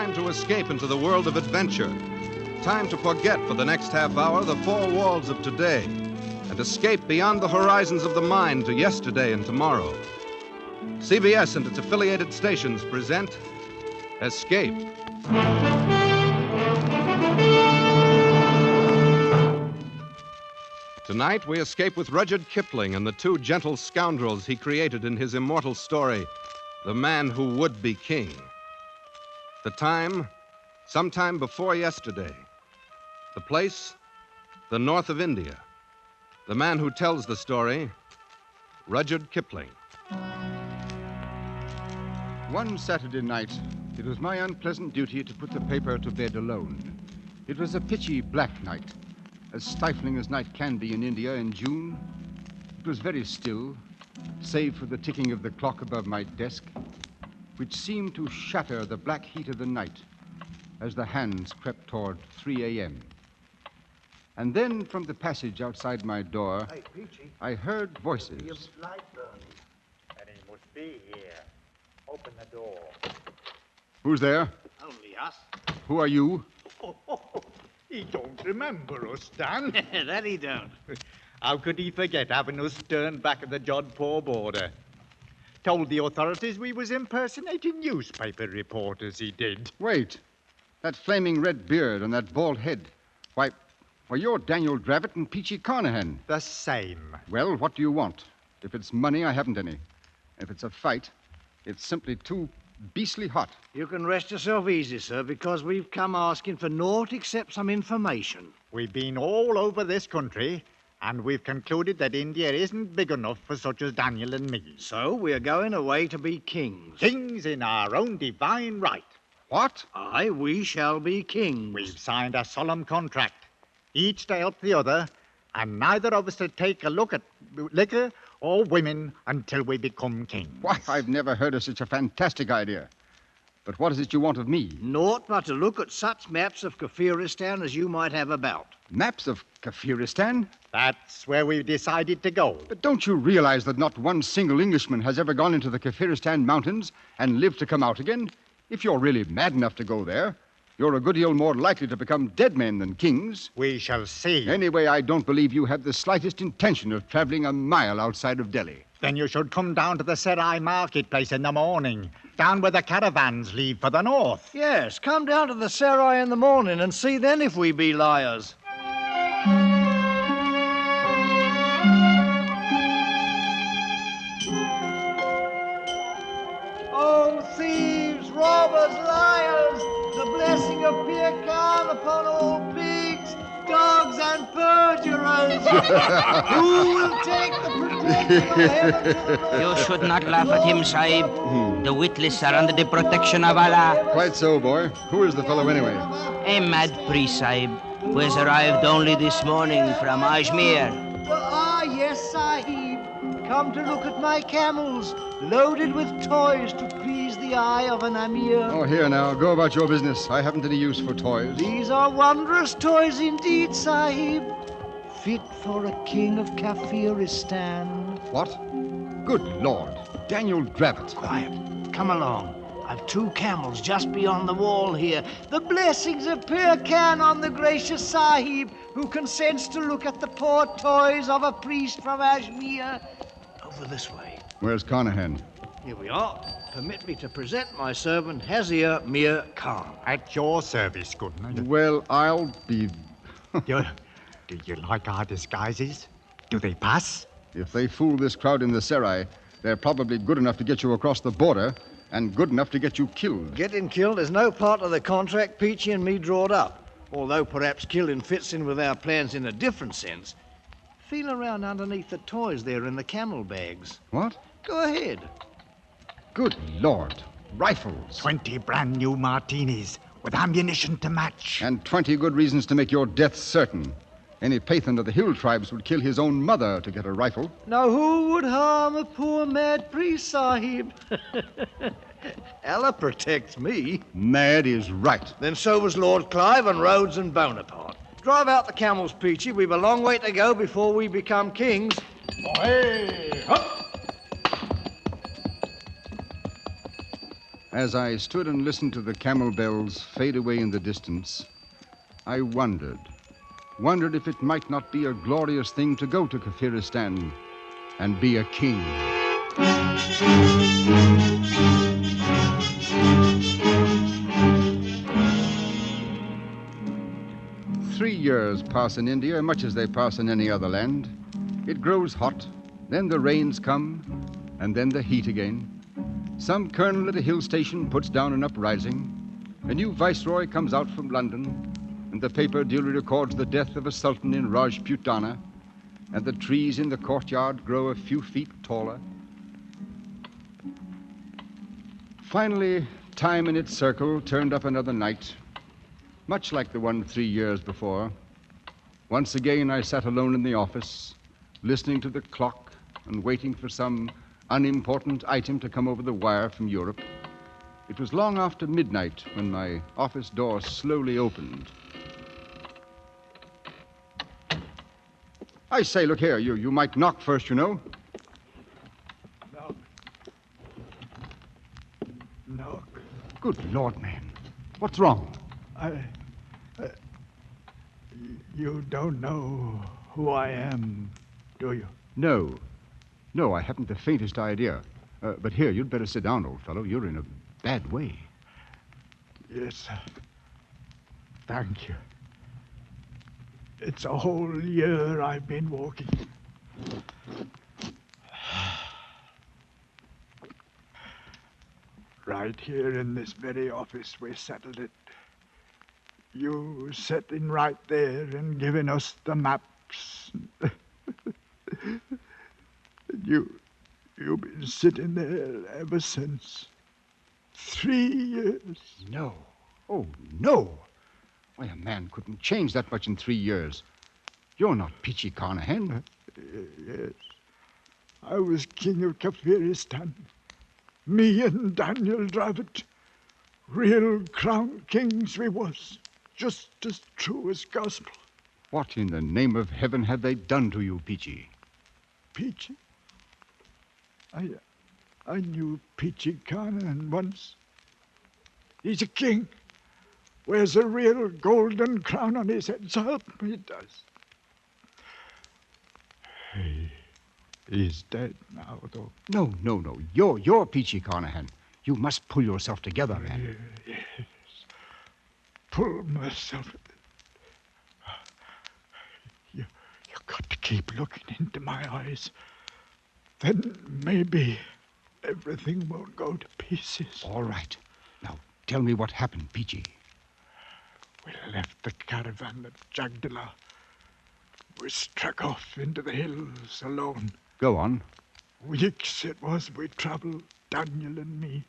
Time to escape into the world of adventure. Time to forget for the next half hour the four walls of today and escape beyond the horizons of the mind to yesterday and tomorrow. CBS and its affiliated stations present Escape. Tonight, we escape with Rudyard Kipling and the two gentle scoundrels he created in his immortal story, The Man Who Would Be King. The time, sometime before yesterday. The place, the north of India. The man who tells the story, Rudyard Kipling. One Saturday night, it was my unpleasant duty to put the paper to bed alone. It was a pitchy black night, as stifling as night can be in India in June. It was very still, save for the ticking of the clock above my desk, which seemed to shatter the black heat of the night as the hands crept toward 3 a.m. And then from the passage outside my door, Hey, Peachy. I heard voices. Your light burning. And he must be here. Open the door. Who's there? Only us. Who are you? He don't remember us, Dan. That he don't. How could he forget having us turned back at the Jodhpur border? Told the authorities we was impersonating newspaper reporters, he did. Wait. That flaming red beard and that bald head. Why, you're Daniel Dravett and Peachy Carnahan. The same. Well, what do you want? If it's money, I haven't any. If it's a fight, it's simply too beastly hot. You can rest yourself easy, sir, because we've come asking for naught except some information. We've been all over this country, and we've concluded that India isn't big enough for such as Daniel and me. So we're going away to be kings. Kings in our own divine right. What? Aye, we shall be kings. We've signed a solemn contract, each to help the other, and neither of us to take a look at liquor or women until we become kings. Why, I've never heard of such a fantastic idea. But what is it you want of me? Naught but to look at such maps of Kafiristan as you might have about. Maps of Kafiristan? That's where we've decided to go. But don't you realize that not one single Englishman has ever gone into the Kafiristan mountains and lived to come out again? If you're really mad enough to go there, you're a good deal more likely to become dead men than kings. We shall see. Anyway, I don't believe you have the slightest intention of traveling a mile outside of Delhi. Then you should come down to the Serai marketplace in the morning, down where the caravans leave for the north. Yes, come down to the Serai in the morning and see then if we be liars. Oh, thieves, robbers, liars, the blessing of Pir Khan upon all pigs, dogs, and perjurers. Who will take the protection of heaven? You should not laugh at him, Sahib. The witless are under the protection of Allah. Quite so, boy. Who is the fellow anyway? A mad priest, Sahib, who has arrived only this morning from Ajmer. Ah, yes, Sahib. Come to look at my camels, loaded with toys to please the eye of an Amir. Oh, here now. Go about your business. I haven't any use for toys. These are wondrous toys indeed, Sahib. Fit for a king of Kafiristan. What? Good Lord. Daniel Dravett. Quiet. Come along. I've two camels just beyond the wall here. The blessings of Pir Khan on the gracious Sahib, who consents to look at the poor toys of a priest from Ajmer. Over this way. Where's Carnahan? Here we are. Permit me to present my servant, Hazir Mir Khan. At your service, goodman. Well, I'll be... Do you like our disguises? Do they pass? If they fool this crowd in the Serai, they're probably good enough to get you across the border and good enough to get you killed. Getting killed is no part of the contract Peachy and me drawed up, although perhaps killing fits in with our plans in a different sense. Feel around underneath the toys there in the camel bags. What? Go ahead. Good Lord. Rifles. 20 brand new martinis with ammunition to match. And 20 good reasons to make your death certain. Any Pathan of the hill tribes would kill his own mother to get a rifle. Now who would harm a poor mad priest, Sahib? Allah protects me. Mad is right. Then so was Lord Clive and Rhodes and Bonaparte. Drive out the camels, Peachy. We've a long way to go before we become kings. Oh, hey! Up! As I stood and listened to the camel bells fade away in the distance, I wondered if it might not be a glorious thing to go to Kafiristan and be a king. 3 years pass in India much as they pass in any other land. It grows hot, then the rains come, and then the heat again. Some colonel at a hill station puts down an uprising. A new viceroy comes out from London, and the paper duly records the death of a sultan in Rajputana, and the trees in the courtyard grow a few feet taller. Finally, time in its circle turned up another night, much like the one 3 years before. Once again, I sat alone in the office, listening to the clock and waiting for some unimportant item to come over the wire from Europe. It was long after midnight when my office door slowly opened. I say, look here, you might knock first, you know. Knock. Good Lord, man. What's wrong? You don't know who I am, do you? No, I haven't the faintest idea. But here, you'd better sit down, old fellow. You're in a bad way. Yes. Thank you. It's a whole year I've been walking. Right here in this very office we settled it. You sitting right there and giving us the maps. You've been sitting there ever since. 3 years. No. Oh, no. Why, a man couldn't change that much in 3 years. You're not Peachy Carnahan. Yes. I was king of Kafiristan. Me and Daniel Dravit. Real crown kings we was. Just as true as gospel. What in the name of heaven have they done to you, Peachy? Peachy? I knew Peachy Carnahan once. He's a king. Wears a real golden crown on his head, so help me, he does. He's dead now, though. No. You're Peachy Carnahan. You must pull yourself together, man. Yes. Pull myself. You got to keep looking into my eyes. Then maybe everything won't go to pieces. All right. Now, tell me what happened, Peachy. We left the caravan at Jagdala. We struck off into the hills alone. Go on. Weeks it was we travelled, Daniel and me.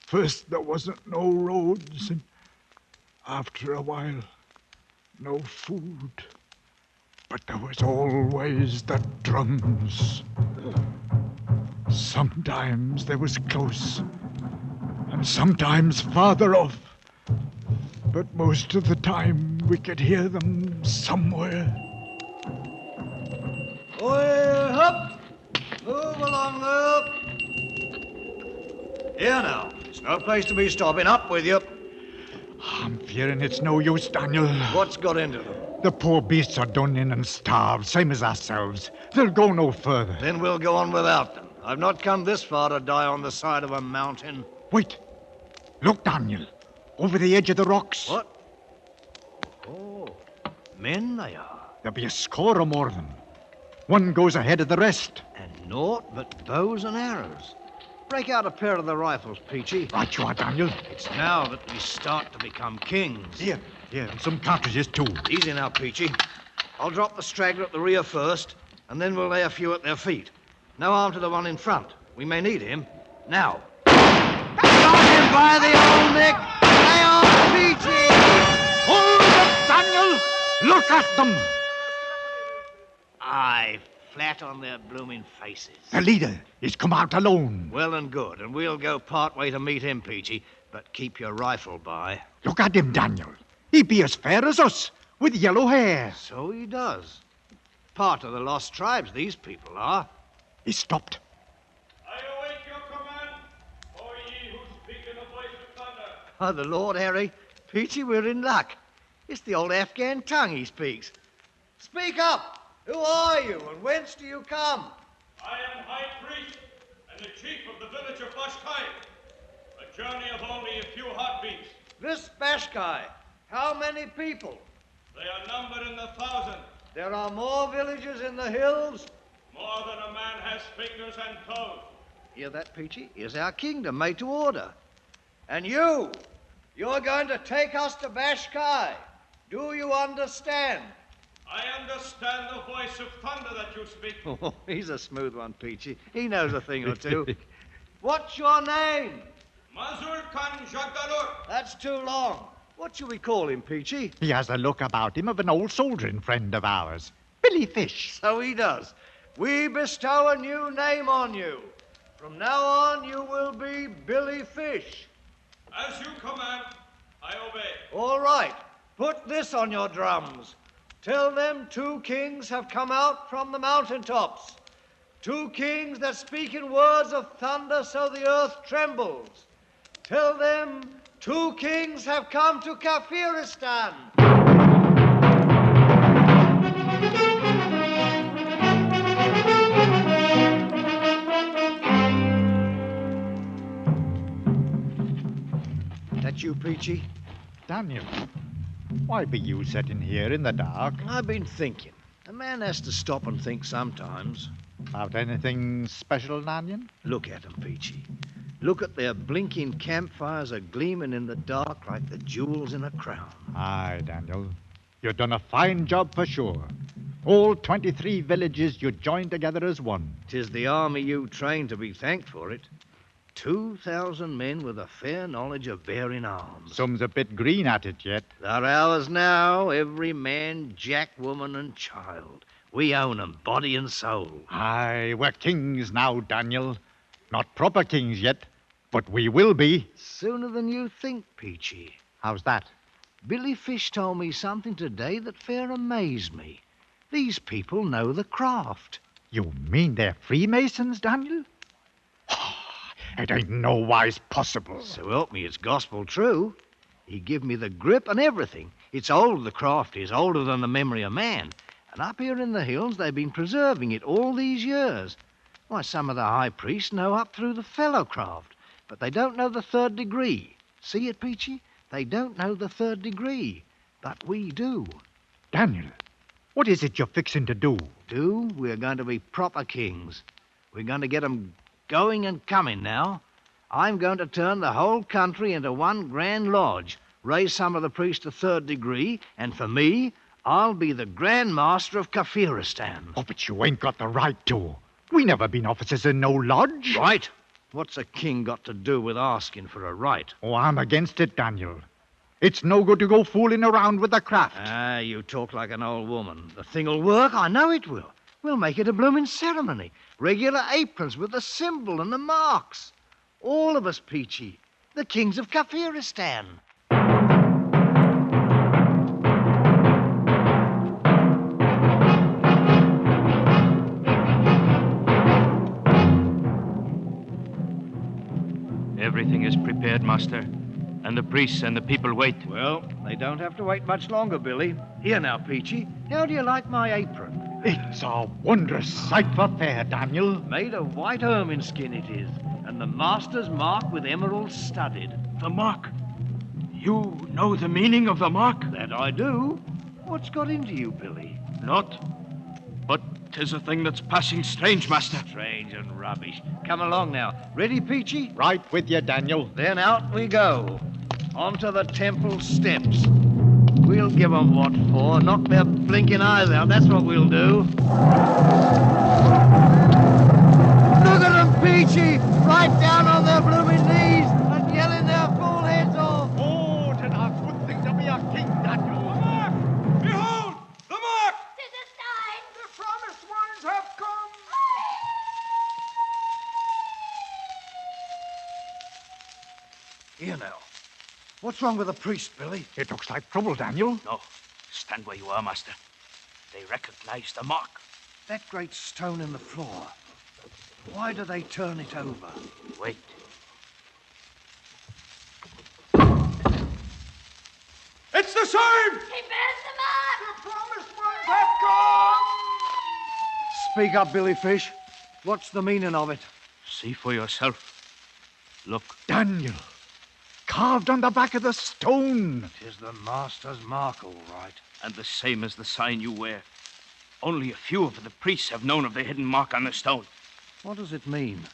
First there wasn't no roads, and after a while, no food. But there was always the drums. Sometimes they was close, and sometimes farther off. But most of the time we could hear them somewhere. Oi, up! Move along, up! Here now, it's no place to be stopping. Up with you. I'm fearing it's no use, Daniel. What's got into them? The poor beasts are done in and starved, same as ourselves. They'll go no further. Then we'll go on without them. I've not come this far to die on the side of a mountain. Wait. Look, Daniel. Over the edge of the rocks. What? Oh, men they are. There'll be a score or more of them. One goes ahead of the rest. And naught but bows and arrows. Break out a pair of the rifles, Peachy. Right you are, Daniel. It's now that we start to become kings. Here, and some cartridges, too. Easy now, Peachy. I'll drop the straggler at the rear first, and then we'll lay a few at their feet. No harm to the one in front. We may need him. Now. Got him by the old neck! Lay on, Peachy! Hold it, Daniel! Look at them! Aye, flat on their blooming faces. The leader is come out alone. Well and good, and we'll go part way to meet him, Peachy, but keep your rifle by. Look at him, Daniel. He be as fair as us, with yellow hair. So he does. Part of the lost tribes, these people are. He stopped. I await your command, O ye who speak By the Lord Harry, Peachy, we're in luck. It's the old Afghan tongue he speaks. Speak up! Who are you and whence do you come? I am High Priest and the chief of the village of Bashkai. A journey of only a few heartbeats. This Bashkai, how many people? They are numbered in the thousand. There are more villages in the hills? More than a man has fingers and toes. Hear that, Peachy? Here's our kingdom made to order. And you're going to take us to Bashkai. Do you understand? I understand the voice of thunder that you speak. Oh, he's a smooth one, Peachy. He knows a thing or two. What's your name? Mazur Khan Jagdalur. That's too long. What shall we call him, Peachy? He has a look about him of an old soldiering friend of ours, Billy Fish. So he does. We bestow a new name on you. From now on, you will be Billy Fish. As you command, I obey. All right. Put this on your drums. Tell them 2 kings have come out from the mountaintops. 2 kings that speak in words of thunder so the earth trembles. Tell them 2 kings have come to Kafiristan. That you, Peachy? Daniel, why be you sitting here in the dark? I've been thinking. A man has to stop and think sometimes. About anything special, Daniel? Look at 'em, Peachy. Look at their blinking campfires a-gleaming in the dark like the jewels in a crown. Aye, Daniel. You've done a fine job for sure. All 23 villages you joined together as one. 'Tis the army you trained to be thanked for it. 2,000 men with a fair knowledge of bearing arms. Some's a bit green at it yet. They're ours now, every man, jack, woman, and child. We own 'em, body and soul. Aye, we're kings now, Daniel. Not proper kings yet, but we will be. Sooner than you think, Peachy. How's that? Billy Fish told me something today that fair amazed me. These people know the craft. You mean they're Freemasons, Daniel? It ain't no wise possible. So help me, it's gospel true. He give me the grip and everything. It's old, the craft is, older than the memory of man. And up here in the hills, they've been preserving it all these years. Why, some of the high priests know up through the fellow craft, but they don't know the 3rd degree. See it, Peachy? They don't know the 3rd degree, but we do. Daniel, what is it you're fixing to do? We're going to be proper kings. We're going to get 'em going and coming now. I'm going to turn the whole country into one grand lodge, raise some of the priests to 3rd degree, and for me, I'll be the Grand Master of Kafiristan. Oh, but you ain't got the right to. We never been officers in no lodge. Right? What's a king got to do with asking for a right? Oh, I'm against it, Daniel. It's no good to go fooling around with the craft. Ah, you talk like an old woman. The thing'll work, I know it will. We'll make it a blooming ceremony. Regular aprons with the symbol and the marks. All of us, Peachy. The kings of Kafiristan. Everything is prepared, Master. And the priests and the people wait. Well, they don't have to wait much longer, Billy. Here now, Peachy. How do you like my apron? It's a wondrous sight for fair, Daniel. Made of white ermine skin it is, and the master's mark with emeralds studded. The mark. You know the meaning of the mark? That I do. What's got into you, Billy? Not. But 'tis a thing that's passing strange, Master. Strange and rubbish. Come along now. Ready, Peachy? Right with you, Daniel. Then out we go. Onto the temple steps. We'll give 'em what for. Knock their blinking eyes out. That's what we'll do. Look at 'em, Peachy! Right down on their blooming knees and yelling their full heads off. Oh, to a good thing to be a king, Daniel. The mark! Behold! The mark! Tis a sign. The promised ones have come. Here now. What's wrong with the priest, Billy? It looks like trouble, Daniel. No. Stand where you are, Master. They recognize the mark. That great stone in the floor. Why do they turn it over? Wait. It's the same! He bears them up! The promised ones have gone! Speak up, Billy Fish. What's the meaning of it? See for yourself. Look. Daniel, carved on the back of the stone. 'Tis the master's mark, all right. And the same as the sign you wear. Only a few of the priests have known of the hidden mark on the stone. What does it mean?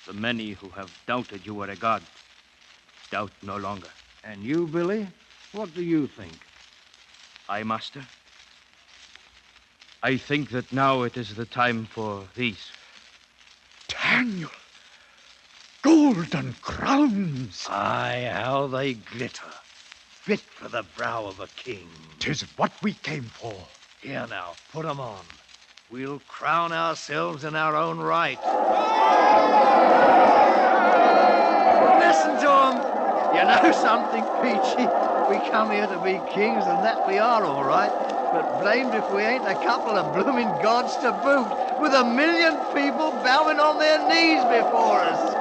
The many who have doubted you were a god doubt no longer. And you, Billy? What do you think? I, Master? I think that now it is the time for these. Daniel, golden crowns. Aye, how they glitter. Fit for the brow of a king. 'Tis what we came for. Here now, put 'em on. We'll crown ourselves in our own right. Listen to 'em. You know something, Peachy? We come here to be kings, and that we are, all right. But blamed if we ain't a couple of blooming gods to boot, with 1,000,000 people bowing on their knees before us.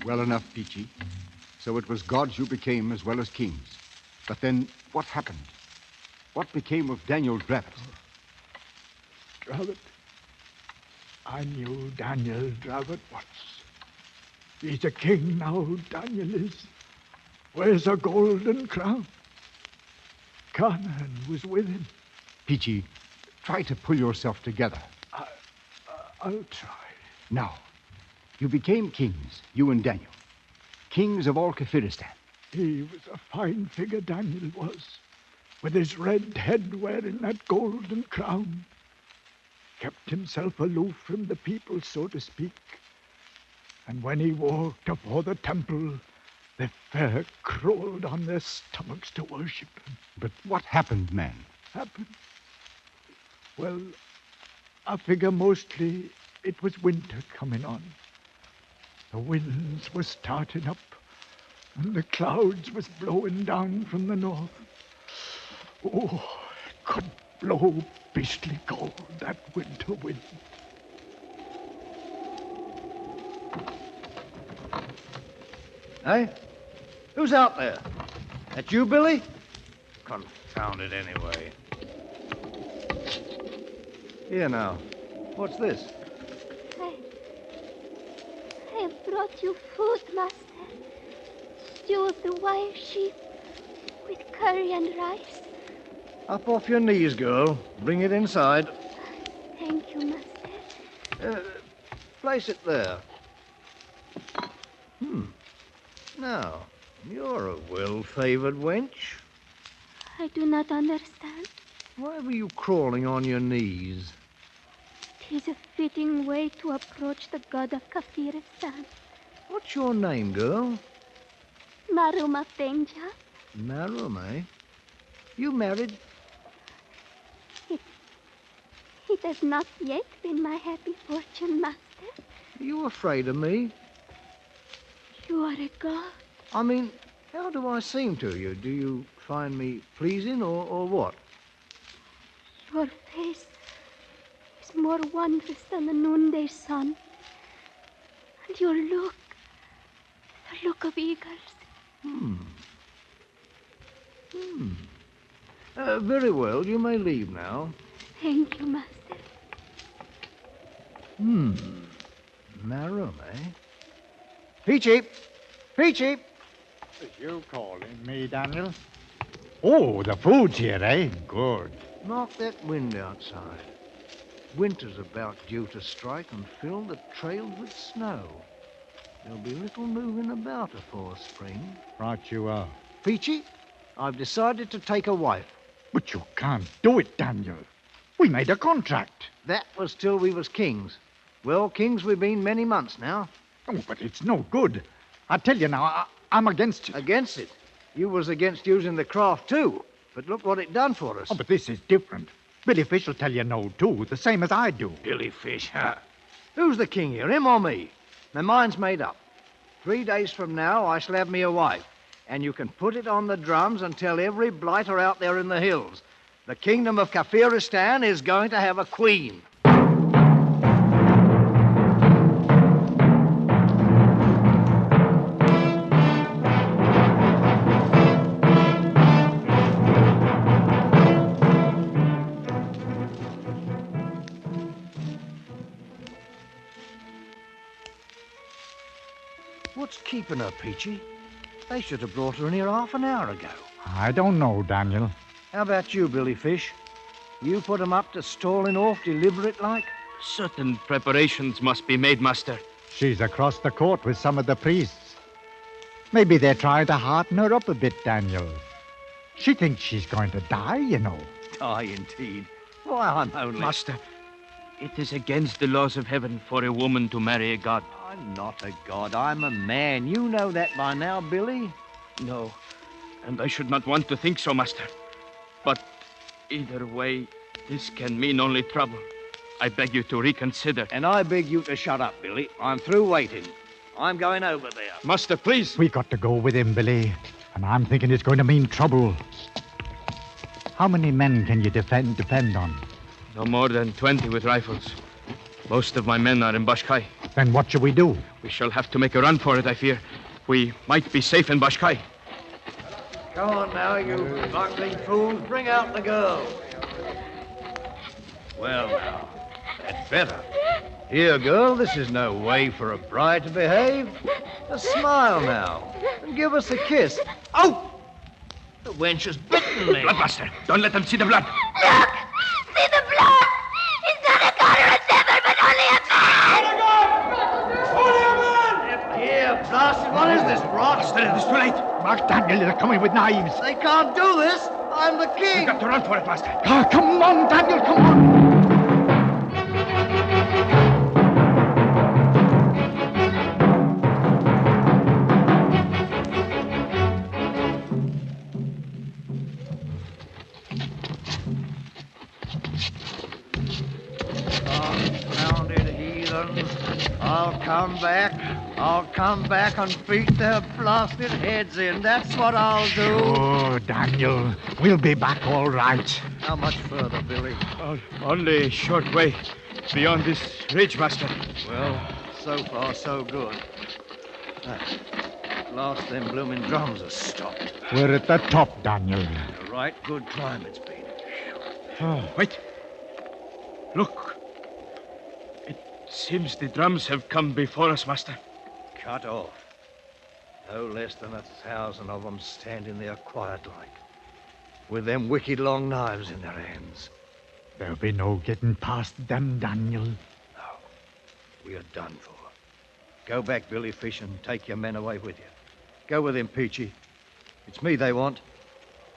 Well enough, Peachy. So it was gods you became as well as kings. But then, what happened? What became of Daniel Dravett? Dravett. I knew Daniel Dravett once. He's a king now, Daniel is. Wears a golden crown. Canaan was with him. Peachy, try to pull yourself together. I'll try. Now, you became kings, you and Daniel. Kings of all Kafiristan. He was a fine figure, Daniel was, with his red head wearing that golden crown. Kept himself aloof from the people, so to speak. And when he walked afore the temple, they fair crawled on their stomachs to worship him. But what happened, man? Happened? Well, I figure mostly it was winter coming on. The winds were starting up, and the clouds was blowing down from the north. Oh, it could blow beastly cold, that winter wind. Hey? Who's out there? That you, Billy? Confound it anyway. Here now. What's this? I have brought you food, Master. Stew of the wild sheep with curry and rice. Up off your knees, girl. Bring it inside. Thank you, Master. Place it there. Now, you're a well-favored wench. I do not understand. Why were you crawling on your knees? 'Tis a fitting way to approach the god of Kafiristan. What's your name, girl? Maruma Penja. Marum, eh? You married? It has not yet been my happy fortune, Master. Are you afraid of me? You are a god. I mean, how do I seem to you? Do you find me pleasing or what? Your face is more wondrous than the noonday sun. And your look, the look of eagles. Very well, you may leave now. Thank you, Master. Marum, eh? Peachy! Peachy! Is you calling me, Daniel? Oh, the food's here, eh? Good. Knock that wind outside. Winter's about due to strike and fill the trails with snow. There'll be little moving about afore spring. Right you are. Peachy, I've decided to take a wife. But you can't do it, Daniel. We made a contract. That was till we was kings. Well, kings we've been many months now. Oh, but it's no good. I tell you now, I'm against it. Against it? You was against using the craft too. But look what it done for us. Oh, but this is different. Billy Fish will tell you no, too, the same as I do. Billy Fish, huh? Who's the king here, him or me? My mind's made up. 3 days from now, I shall have me a wife. and you can put it on the drums and tell every blighter out there in the hills. The kingdom of Kafiristan is going to have a queen. What's keeping her, Peachy? They should have brought her in here half an hour ago. I don't know, Daniel. How about you, Billy Fish? You put 'em up to stalling off deliberate like? Certain preparations must be made, Master. She's across the court with some of the priests. Maybe they're trying to hearten her up a bit, Daniel. She thinks she's going to die, you know. Die, indeed. Why, I'm only... Master, it is against the laws of heaven for a woman to marry a god. I'm not a god. I'm a man. You know that by now, Billy. No, and I should not want to think so, Master. But either way, this can mean only trouble. I beg you to reconsider. And I beg you to shut up, Billy. I'm through waiting. I'm going over there. Master, please. We got to go with him, Billy. And I'm thinking it's going to mean trouble. How many men can you depend on? No more than 20 with rifles. Most of my men are in Bashkai. Then what shall we do? We shall have to make a run for it, I fear. We might be safe in Bashkai. Come on now, you buckling fools. Bring out the girl. Well, now, that's better. Here, girl, this is no way for a bride to behave. A smile now, and give us a kiss. Oh! The wench has bitten me. Bloodmaster, don't let them see the blood. Look! See the blood! He's not a god or a devil, but only a man! Here, blasted, what is this, rot? Master, it is too late. Mark, Daniel, they're coming with knives. They can't do this. I'm the king. We've got to run for it, Master. Come on, Daniel, come on. Confounded heathens. I'll come back and beat their blasted heads in. That's what I'll do. Oh, Daniel, we'll be back all right. How much further, Billy? Only a short way beyond this ridge, Master. Well, so far, so good. At last, them blooming drums are stopped. We're at the top, Daniel. A right good climb it's been. Wait. Look. It seems the drums have come before us, Master. Cut off. No less than 1,000 of them standing there quiet-like, with them wicked long knives in their hands. There'll be no getting past them, Daniel. No, we are done for. Go back, Billy Fish, and take your men away with you. Go with him, Peachy. It's me they want.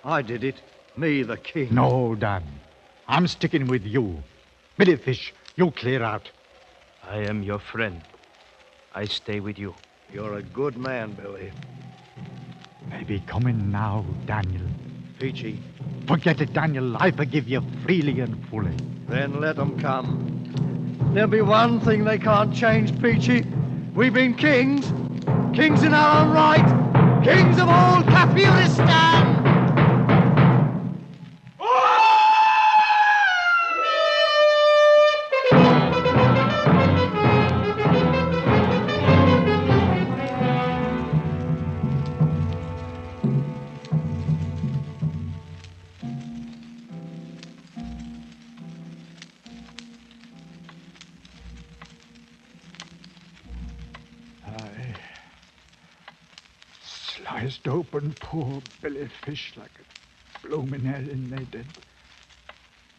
I did it. Me, the king. No, Dan. I'm sticking with you. Billy Fish, you clear out. I am your friend. I stay with you. You're a good man, Billy. They be coming now, Daniel. Peachy. Forget it, Daniel. I forgive you freely and fully. Then let them come. There'll be one thing they can't change, Peachy. We've been kings. Kings in our own right. Kings of all Kafiristan. Sliced open poor Billy Fish like a bloomin' Ellen, they did.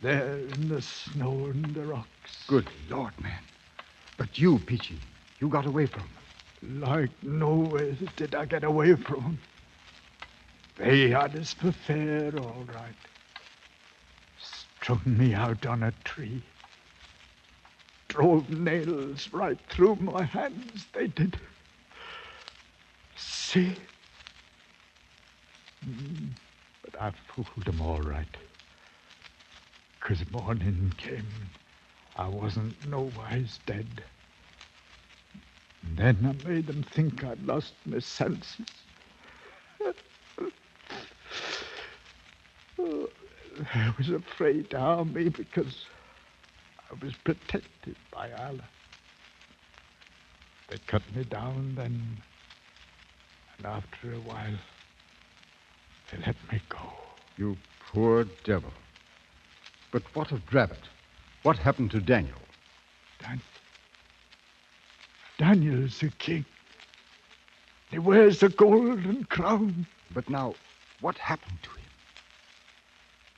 There in the snow and the rocks. Good Lord, man. But you, Peachy, you got away from them. Like nowhere did I get away from 'em. They had us for fair, all right. Strung me out on a tree. Drove nails right through my hands, they did. See? But I fooled 'em all right. 'Cause morning came, I wasn't nowise dead. And then I made 'em think I'd lost my senses. I was afraid to harm me because I was protected by Allah. They cut me down then, and after a while, they let me go. You poor devil. But what of Dravot? What happened to Daniel? Daniel's the king. He wears the golden crown. But now, what happened to him?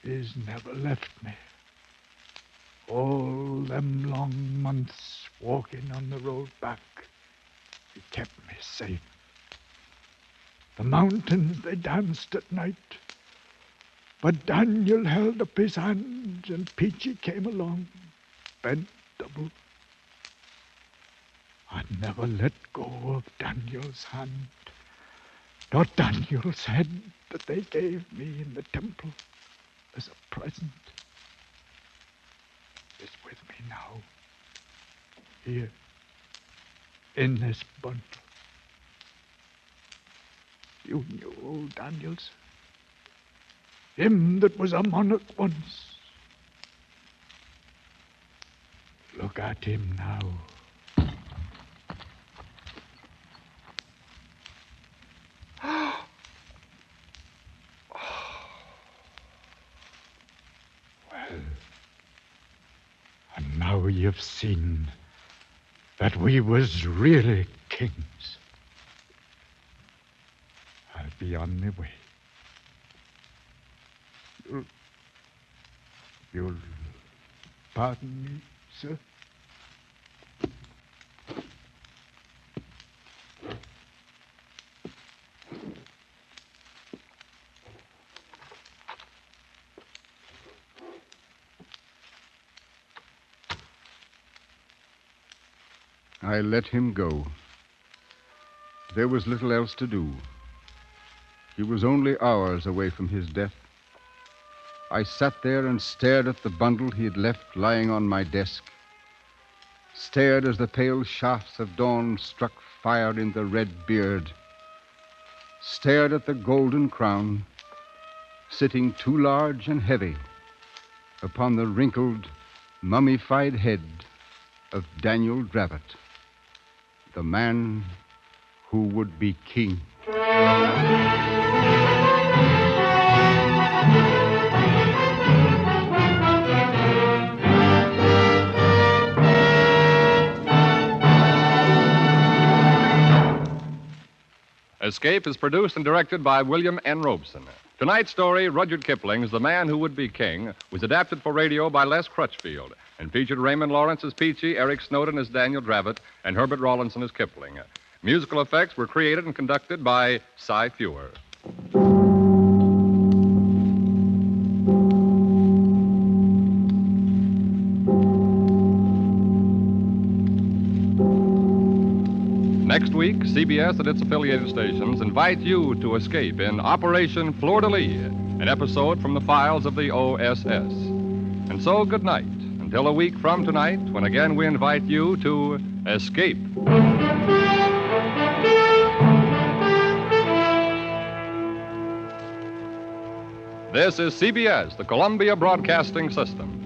He's never left me. All them long months walking on the road back, he kept me safe. The mountains, they danced at night. But Daniel held up his hands and Peachy came along, bent double. I'd never let go of Daniel's hand, nor Daniel's head that they gave me in the temple as a present. It's with me now, here, in this bundle. You knew old Daniel's, him that was a monarch once. Look at him now. And now you've seen that we was really kings. I'll be on my way. You'll pardon me, sir? I let him go. There was little else to do. He was only hours away from his death. I sat there and stared at the bundle he had left lying on my desk, stared as the pale shafts of dawn struck fire in the red beard, stared at the golden crown, sitting too large and heavy upon the wrinkled, mummified head of Daniel Dravot, the man who would be king. Escape is produced and directed by William N. Robeson. Tonight's story, Rudyard Kipling's The Man Who Would Be King, was adapted for radio by Les Crutchfield and featured Raymond Lawrence as Peachy, Eric Snowden as Daniel Dravot, and Herbert Rawlinson as Kipling. Musical effects were created and conducted by Cy Fewer. Next week, CBS and its affiliated stations invite you to escape in Operation Fleur-de-Lis, an episode from the files of the OSS. And so, good night, until a week from tonight, when again we invite you to escape. This is CBS, the Columbia Broadcasting System.